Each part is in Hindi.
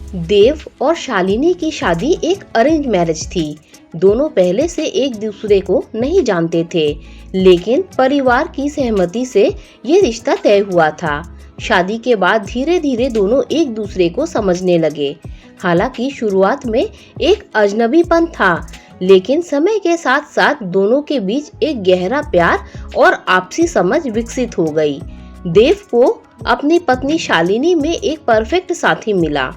देव और शालिनी की शादी एक अरेंज मैरिज थी। दोनों पहले से एक दूसरे को नहीं जानते थे, लेकिन परिवार की सहमति से ये रिश्ता तय हुआ था। शादी के बाद धीरे धीरे दोनों एक दूसरे को समझने लगे। हालांकि शुरुआत में एक अजनबीपन था, लेकिन समय के साथ साथ दोनों के बीच एक गहरा प्यार और आपसी समझ विकसित हो गई। देव को अपनी पत्नी शालिनी में एक परफेक्ट साथी मिला।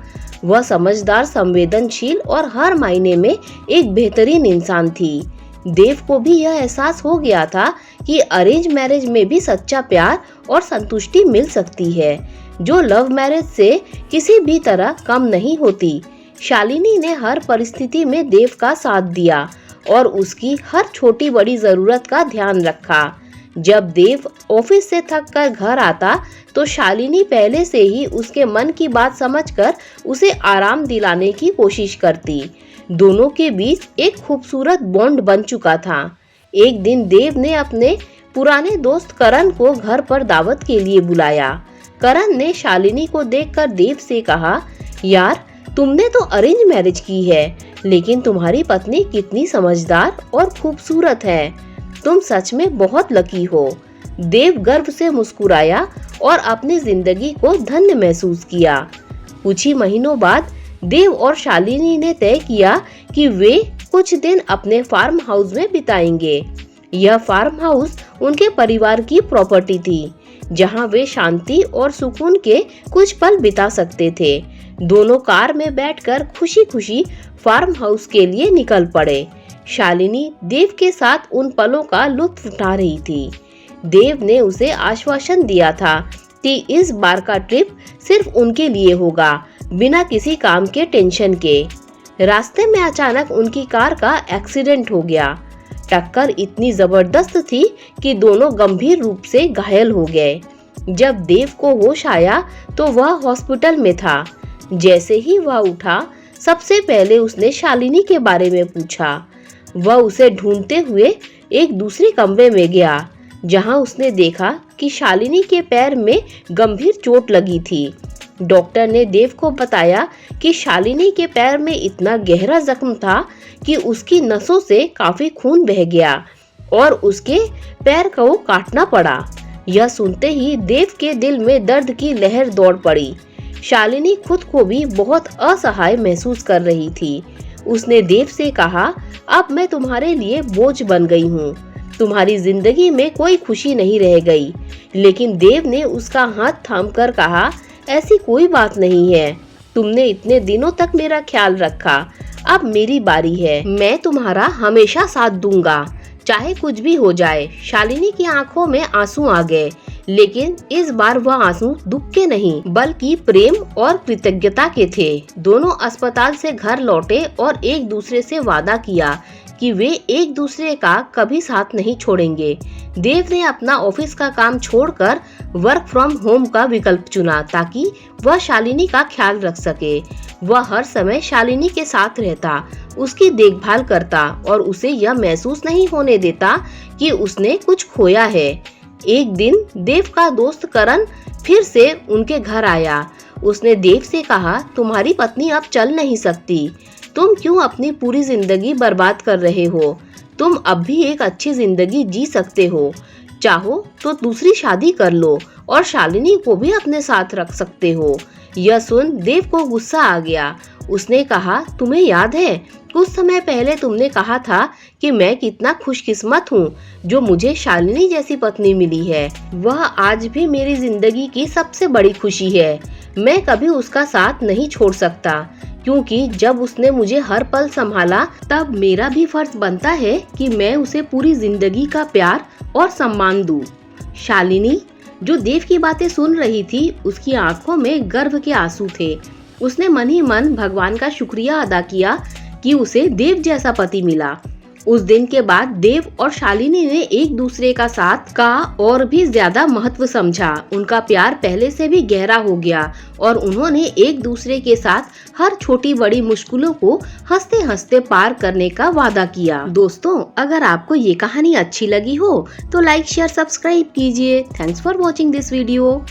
वह समझदार, संवेदनशील और हर मायने में एक बेहतरीन इंसान थी। देव को भी यह एहसास हो गया था कि अरेंज मैरिज में भी सच्चा प्यार और संतुष्टि मिल सकती है, जो लव मैरिज से किसी भी तरह कम नहीं होती। शालिनी ने हर परिस्थिति में देव का साथ दिया और उसकी हर छोटी बड़ी जरूरत का ध्यान रखा। जब देव ऑफिस से थक कर घर आता तो शालिनी पहले से ही उसके मन की बात समझकर उसे आराम दिलाने की कोशिश करती। दोनों के बीच एक खूबसूरत बॉन्ड बन चुका था। एक दिन देव ने अपने पुराने दोस्त करण को घर पर दावत के लिए बुलाया। करण ने शालिनी को देखकर देव से कहा, यार, तुमने तो अरेंज मैरिज की है, लेकिन तुम्हारी पत्नी कितनी समझदार और खूबसूरत है। तुम सच में बहुत लकी हो। देव गर्व से मुस्कुराया और अपनी जिंदगी को धन्य महसूस किया। कुछ ही महीनों बाद देव और शालिनी ने तय किया कि वे कुछ दिन अपने फार्म हाउस में बिताएंगे। यह फार्म हाउस उनके परिवार की प्रॉपर्टी थी, जहां वे शांति और सुकून के कुछ पल बिता सकते थे। दोनों कार में बैठकर खुशी खुशी फार्म हाउस के लिए निकल पड़े। शालिनी देव के साथ उन पलों का लुत्फ उठा रही थी। देव ने उसे आश्वासन दिया था कि इस बार का ट्रिप सिर्फ उनके लिए होगा, बिना किसी काम के टेंशन के। रास्ते में अचानक उनकी कार का एक्सीडेंट हो गया। टक्कर इतनी जबरदस्त थी कि दोनों गंभीर रूप से घायल हो गए। जब देव को होश आया तो वह हॉस्पिटल में था। जैसे ही वह उठा, सबसे पहले उसने शालिनी के बारे में पूछा। वह उसे ढूंढते हुए एक दूसरे कमरे में गया, जहां उसने देखा कि शालिनी के पैर में गंभीर चोट लगी थी। डॉक्टर ने देव को बताया कि शालिनी के पैर में इतना गहरा जख्म था कि उसकी नसों से काफी खून बह गया और उसके पैर को काटना पड़ा। यह सुनते ही देव के दिल में दर्द की लहर दौड़ पड़ी। शालिनी खुद को भी बहुत असहाय महसूस कर रही थी। उसने देव से कहा, अब मैं तुम्हारे लिए बोझ बन गई हूँ। तुम्हारी जिंदगी में कोई खुशी नहीं रह गई। लेकिन देव ने उसका हाथ थामकर कहा, ऐसी कोई बात नहीं है। तुमने इतने दिनों तक मेरा ख्याल रखा, अब मेरी बारी है। मैं तुम्हारा हमेशा साथ दूंगा, चाहे कुछ भी हो जाए। शालिनी की आंखों में आंसू आ गए, लेकिन इस बार वह आंसू दुख के नहीं, बल्कि प्रेम और कृतज्ञता के थे। दोनों अस्पताल से घर लौटे और एक दूसरे से वादा किया कि वे एक दूसरे का कभी साथ नहीं छोड़ेंगे। देव ने अपना ऑफिस का काम छोड़कर वर्क फ्रॉम होम का विकल्प चुना, ताकि वह शालिनी का ख्याल रख सके। वह हर समय शालिनी के साथ रहता, उसकी देखभाल करता और उसे यह महसूस नहीं होने देता कि उसने कुछ खोया है। एक दिन देव का दोस्त करण फिर से उनके घर आया। उसने देव से कहा, तुम्हारी पत्नी अब चल नहीं सकती। तुम क्यों अपनी पूरी जिंदगी बर्बाद कर रहे हो? तुम अब भी एक अच्छी जिंदगी जी सकते हो। चाहो तो दूसरी शादी कर लो और शालिनी को भी अपने साथ रख सकते हो। यह सुन देव को गुस्सा आ गया। उसने कहा, तुम्हें याद है, कुछ समय पहले तुमने कहा था कि मैं कितना खुशकिस्मत हूँ जो मुझे शालिनी जैसी पत्नी मिली है। वह आज भी मेरी जिंदगी की सबसे बड़ी खुशी है। मैं कभी उसका साथ नहीं छोड़ सकता, क्योंकि जब उसने मुझे हर पल संभाला, तब मेरा भी फर्ज बनता है कि मैं उसे पूरी जिंदगी का प्यार और सम्मान दूं। शालिनी, जो देव की बातें सुन रही थी, उसकी आंखों में गर्व के आंसू थे। उसने मन ही मन भगवान का शुक्रिया अदा किया कि उसे देव जैसा पति मिला। उस दिन के बाद देव और शालिनी ने एक दूसरे का साथ का और भी ज्यादा महत्व समझा। उनका प्यार पहले से भी गहरा हो गया और उन्होंने एक दूसरे के साथ हर छोटी बड़ी मुश्किलों को हंसते हंसते पार करने का वादा किया। दोस्तों, अगर आपको ये कहानी अच्छी लगी हो तो लाइक, शेयर, सब्सक्राइब कीजिए। Thanks for watching this video.